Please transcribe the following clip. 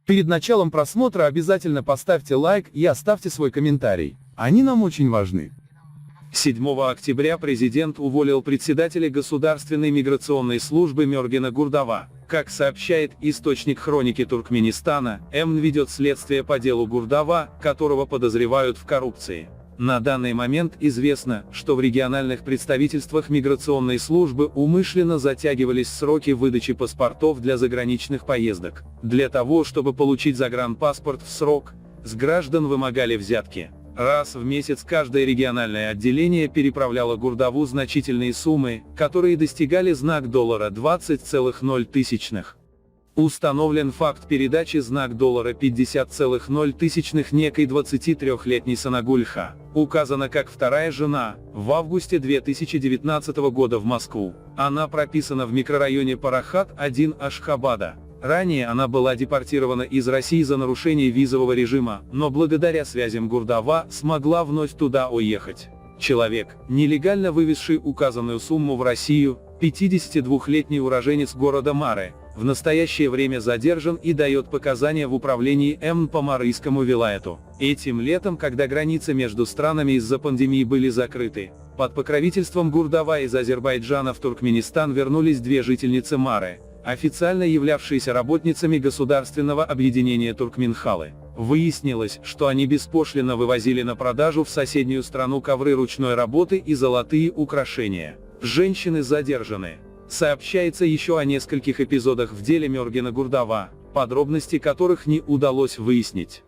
Перед началом просмотра обязательно поставьте лайк и оставьте свой комментарий. Они нам очень важны. 7 октября президент уволил председателя Государственной миграционной службы Мёргена Гурдава. Как сообщает источник хроники Туркменистана, МН ведет следствие по делу Гурдава, которого подозревают в коррупции. На данный момент известно, что в региональных представительствах миграционной службы умышленно затягивались сроки выдачи паспортов для заграничных поездок. Для того, чтобы получить загранпаспорт в срок, с граждан вымогали взятки. Раз в месяц каждое региональное отделение переправляло Гурдаву значительные суммы, которые достигали знак доллара 20,0. Установлен факт передачи знак доллара 50,0 некой 23-летней Санагульха, указана как вторая жена, в августе 2019 года в Москву. Она прописана в микрорайоне Парахат-1 Ашхабада. Ранее она была депортирована из России за нарушение визового режима, но благодаря связям Гурдава смогла вновь туда уехать. Человек, нелегально вывезший указанную сумму в Россию, 52-летний уроженец города Мары, в настоящее время задержан и дает показания в управлении МН по Марийскому вилаяту. Этим летом, когда границы между странами из-за пандемии были закрыты, под покровительством Гурдава из Азербайджана в Туркменистан вернулись две жительницы Мары, официально являвшиеся работницами государственного объединения Туркменхалы. Выяснилось, что они беспошлинно вывозили на продажу в соседнюю страну ковры ручной работы и золотые украшения. Женщины задержаны. Сообщается еще о нескольких эпизодах в деле Мёргена Гурдава, подробности которых не удалось выяснить.